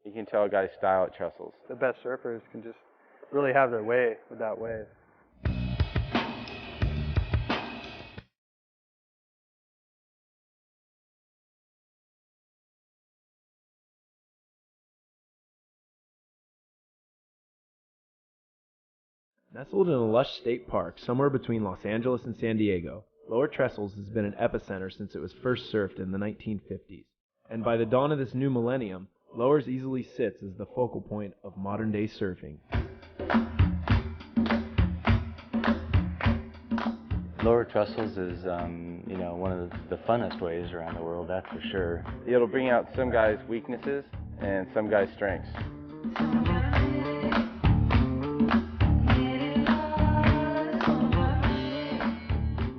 You can tell a guy's style at Trestles. The best surfers can just really have their way with that wave. Nestled in a lush state park somewhere between Los Angeles and San Diego, Lower Trestles has been an epicenter since it was first surfed in the 1950s. And by the dawn of this new millennium, Lowers easily sits as the focal point of modern-day surfing. Lower Trestles is, one of the funnest waves around the world, that's for sure. It'll bring out some guys' weaknesses and some guys' strengths.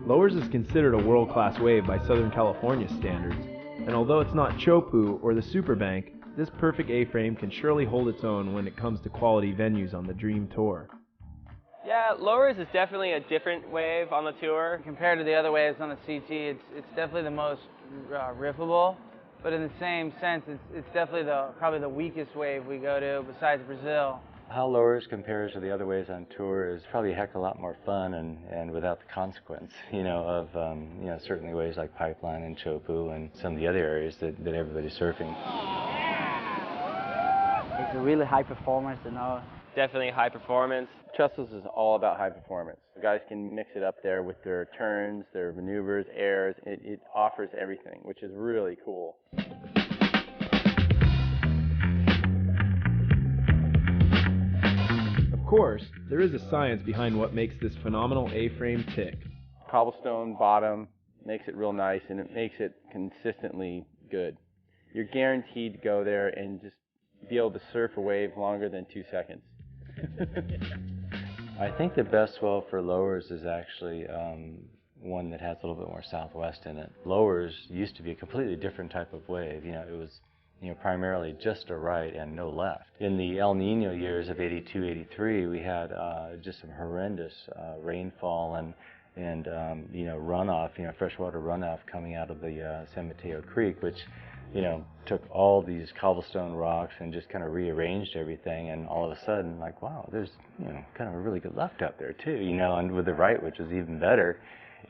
Lowers is considered a world-class wave by Southern California standards, and although it's not Chopu or the Superbank, this perfect A-frame can surely hold its own when it comes to quality venues on the Dream Tour. Yeah, Lowers is definitely a different wave on the tour. Compared to the other waves on the CT, it's definitely the most rippable, but in the same sense, it's definitely probably the weakest wave we go to besides Brazil. How Lowers compares to the other waves on tour is probably a heck of a lot more fun and without the consequence, of certainly waves like Pipeline and Chopu and some of the other areas that everybody's surfing. It's a really high performance, Definitely high performance. Trestles is all about high performance. The guys can mix it up there with their turns, their maneuvers, airs. It offers everything, which is really cool. Of course, there is a science behind what makes this phenomenal A-frame tick. Cobblestone bottom makes it real nice, and it makes it consistently good. You're guaranteed to go there and just be able to surf a wave longer than 2 seconds. I think the best swell for Lowers is actually one that has a little bit more southwest in it. Lowers used to be a completely different type of wave. It was primarily just a right and no left. In the El Nino years of 82, 83, we had just some horrendous rainfall and runoff, freshwater runoff coming out of the San Mateo Creek, which took all these cobblestone rocks and just kind of rearranged everything, and all of a sudden, like, wow, there's, kind of a really good left out there too, and with the right, which was even better.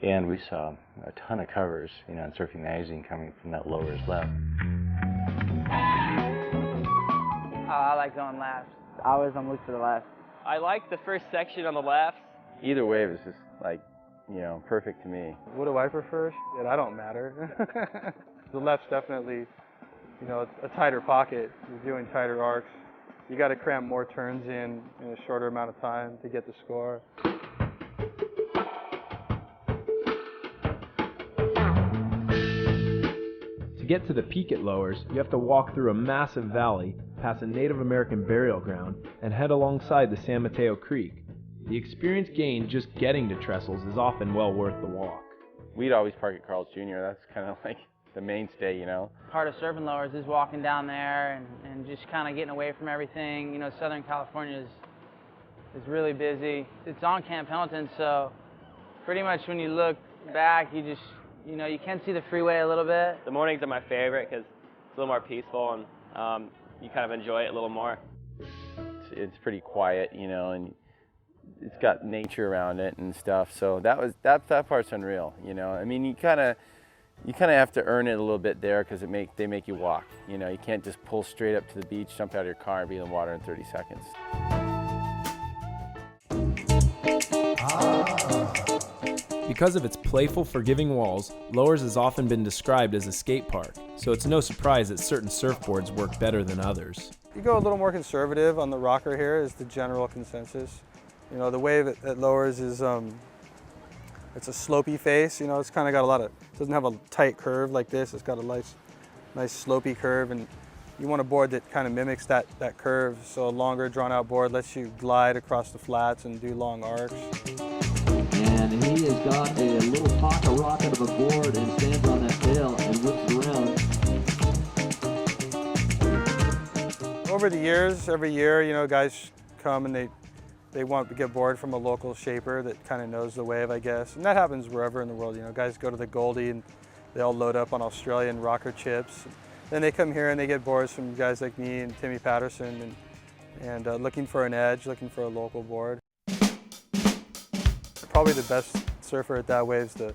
And we saw a ton of covers, in Surfing Magazine coming from that Lowers left. I like going left. I always look to the left. I like the first section on the left. Either wave is just like, perfect to me. What do I prefer? I don't matter. The left's definitely, a tighter pocket. You're doing tighter arcs. You got to cram more turns in a shorter amount of time to get the score. To get to the peak at Lowers, you have to walk through a massive valley, pass a Native American burial ground, and head alongside the San Mateo Creek. The experience gained just getting to Trestles is often well worth the walk. We'd always park at Carl's Jr. That's kind of like the mainstay, Part of surfing Lowers is walking down there and just kind of getting away from everything. Southern California is really busy. It's on Camp Pendleton, so pretty much when you look back, you just, you can see the freeway a little bit. The mornings are my favorite because it's a little more peaceful and you kind of enjoy it a little more. It's pretty quiet, and it's got nature around it and stuff. So that part's unreal, I mean, you kind of have to earn it a little bit there because they make you walk. You can't just pull straight up to the beach, jump out of your car, and be in the water in 30 seconds. Because of its playful, forgiving walls, Lowers has often been described as a skate park, so it's no surprise that certain surfboards work better than others. You go a little more conservative on the rocker here is the general consensus. The wave at Lowers is it's a slopey face. It's kind of got it doesn't have a tight curve like this. It's got a nice slopey curve, and you want a board that kind of mimics that curve. So a longer, drawn-out board lets you glide across the flats and do long arcs. And he has got a little pocket rocket of a board and stands on that tail and whips around. Over the years, every year, guys come and they want to get board from a local shaper that kind of knows the wave, I guess. And that happens wherever in the world. Guys go to the Goldie and they all load up on Australian rocker chips. then they come here and they get boards from guys like me and Timmy Patterson, and looking for an edge, looking for a local board. Probably the best surfer at that wave's the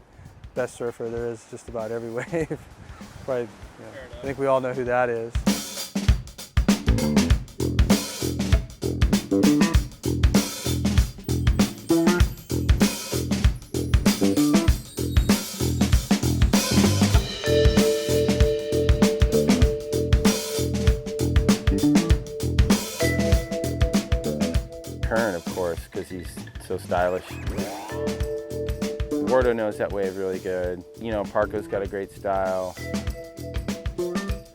best surfer there is just about every wave. Probably, I think we all know who that is. Current, of course, because he's so stylish. Wardo knows that wave really good. You know, Parko's got a great style.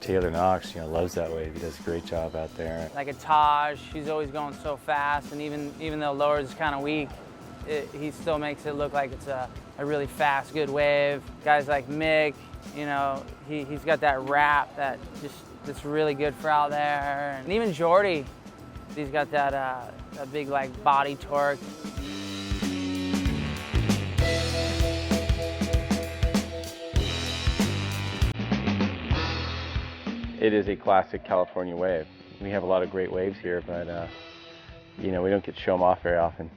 Taylor Knox, loves that wave. He does a great job out there. Like a Taj, he's always going so fast, and even though lowers is kind of weak, he still makes it look like it's a really fast, good wave. Guys like Mick, he's got that wrap that's really good for out there. And even Jordy, he's got that big like body torque. It is a classic California wave. We have a lot of great waves here, but we don't get to show them off very often.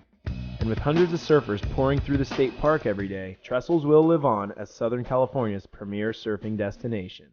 And with hundreds of surfers pouring through the state park every day, Trestles will live on as Southern California's premier surfing destination.